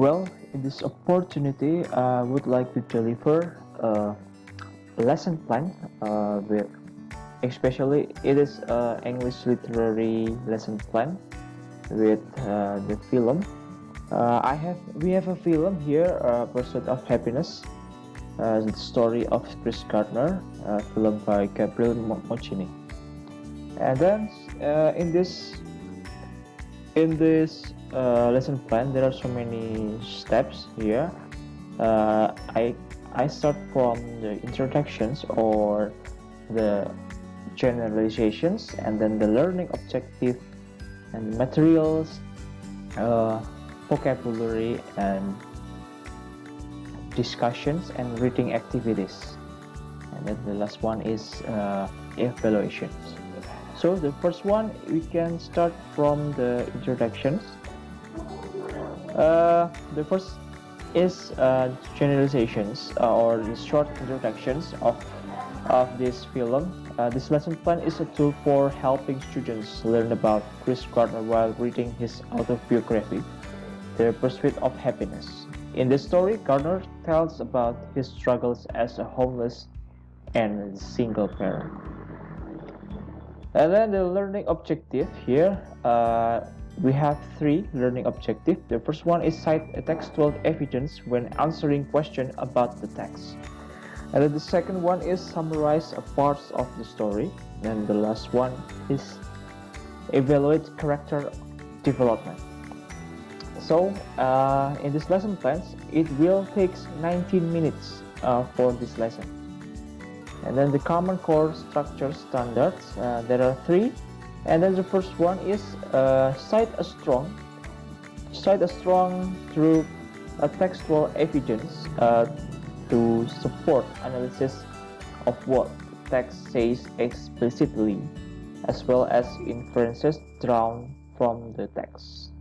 Well, in this opportunity, I would like to deliver a lesson plan with especially it is English literary lesson plan with the film. We have a film here, Pursuit of Happiness, the story of Chris Gardner, film by Gabriel Mochini. And then in this lesson plan, there are so many steps here. Uh, I I start from the introductions or the generalizations, and then the learning objective and materials, uh, vocabulary and discussions and reading activities. And then the last one is evaluations. So the first one, we can start from the introductions. The first is generalizations or the short introductions of this film. This lesson plan is a tool for helping students learn about Chris Gardner while reading his autobiography, The Pursuit of Happiness. In this story, Gardner tells about his struggles as a homeless and single parent. And then the learning objective here, we have three learning objectives. The first one is cite a textual evidence when answering questions about the text. And then the second one is summarize parts of the story. And the last one is evaluate character development. So in this lesson plans, it will take 19 minutes for this lesson. And then the common core structure standards, there are three. And then the first one is cite a strong through a textual evidence to support analysis of what the text says explicitly, as well as inferences drawn from the text.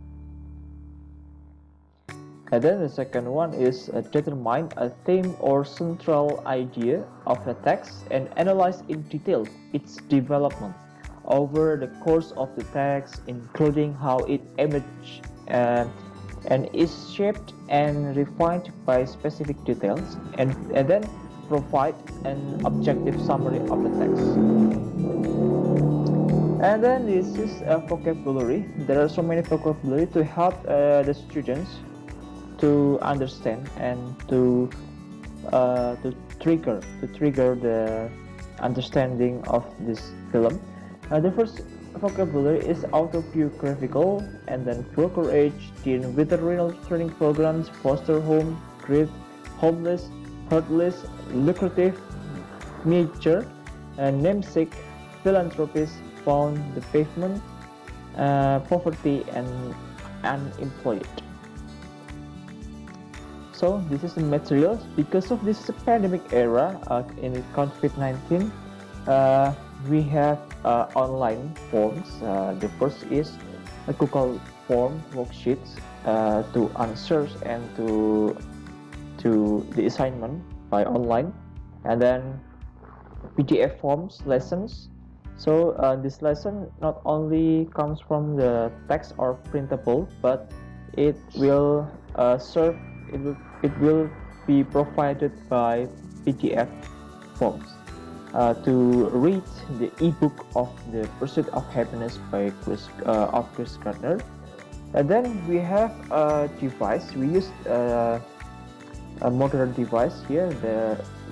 And then the second one is determine a theme or central idea of a text and analyze in detail its development over the course of the text, including how it emerged and is shaped and refined by specific details, and then provide an objective summary of the text. And then this is a vocabulary. There are so many vocabulary to help the students to understand and to trigger the understanding of this film. The first vocabulary is autobiographical, and then brokerage, deal with the renal training programs, foster home, grief, homeless, heartless, lucrative, nature, namesake, philanthropist, found the pavement, poverty, and unemployed. So this is the materials. Because of this pandemic era in COVID-19, we have online forms. The first is a Google form worksheets to answers and to the assignment by online, and then PDF forms lessons. So this lesson not only comes from the text or printable, but it will serve. It will be provided by PDF forms. To read the ebook of The Pursuit of Happiness by Chris Gardner. And then we have a device. We used a modern device here.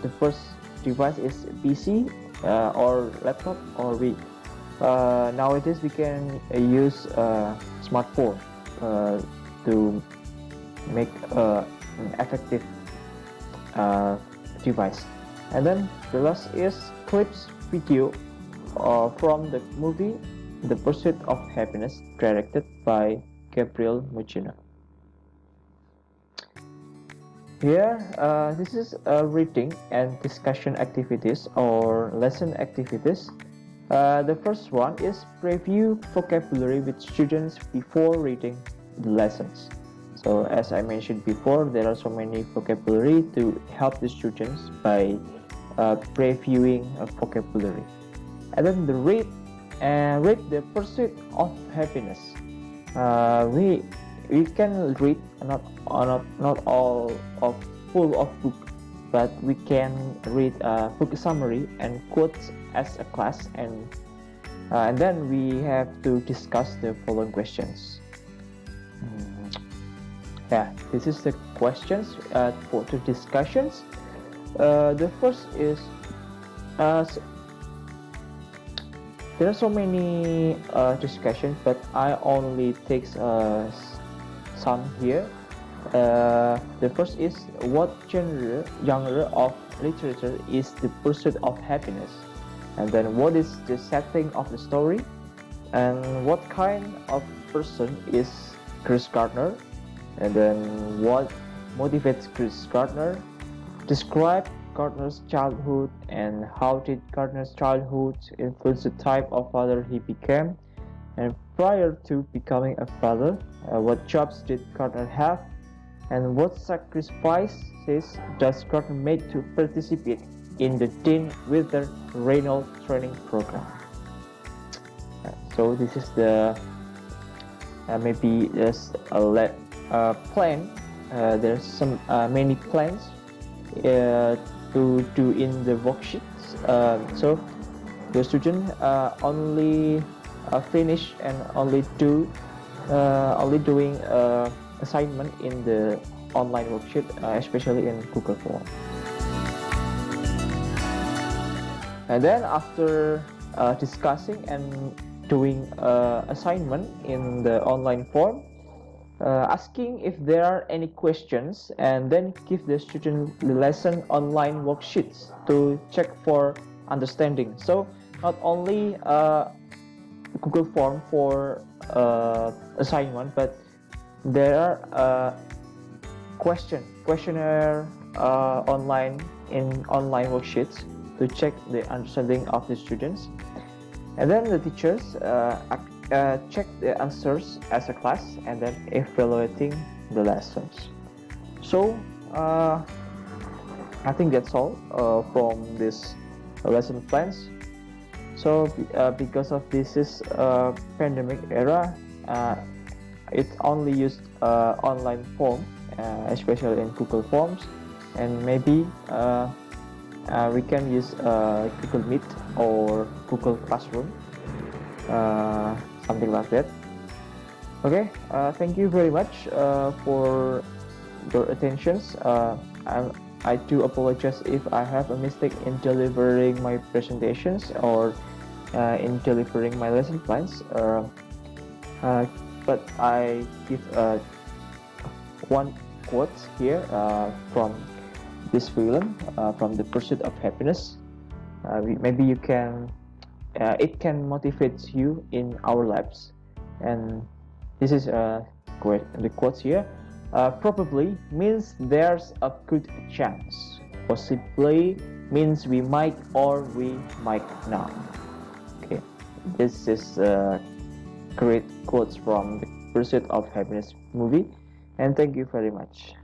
The first device is PC or laptop, or nowadays we can use a smartphone to make an effective device. And then the last is clips video from the movie The Pursuit of Happiness, directed by Gabriel Mochino. Here, this is reading and discussion activities or lesson activities. The first one is preview vocabulary with students before reading the lessons. So as I mentioned before, there are so many vocabulary to help the students by previewing a vocabulary. And then the read The Pursuit of Happiness. We we can read not all of full of book, but we can read a book summary and quotes as a class, and then we have to discuss the following questions. Yeah, this is the questions for the discussions. The first is there are so many discussions, but I only take some here. The first is, what genre of literature is The Pursuit of Happiness? And then, what is the setting of the story? And what kind of person is Chris Gardner? And then, what motivates Chris Gardner? Describe Gardner's childhood, and how did Gardner's childhood influence the type of father he became? And prior to becoming a father, what jobs did Gardner have? And what sacrifices does Gardner make to participate in the Dean Witter Reynolds training program? So this is the maybe there's a plan. There's some many plans to do in the worksheets. So the student only finish and only doing assignment in the online worksheet, especially in Google Form. And then after discussing and doing assignment in the online form, asking if there are any questions, and then give the student the lesson online worksheets to check for understanding. So not only Google Form for assignment, but there are questionnaire online in online worksheets to check the understanding of the students. And then the teachers check the answers as a class, and then evaluating the lessons. So I think that's all from this lesson plans. So because of this is pandemic era, it only used online form, especially in Google Forms, and maybe we can use Google Meet or Google Classroom, something like that. Okay, thank you very much for your attentions. I do apologize if I have a mistake in delivering my presentations or in delivering my lesson plans. But I give one quote here from this film, from The Pursuit of Happiness. Maybe you can, it can motivate you in our lives. And this is the quotes here. Probably means there's a good chance. Possibly means we might or we might not. Okay, this is great quotes from The Pursuit of Happiness movie, and thank you very much.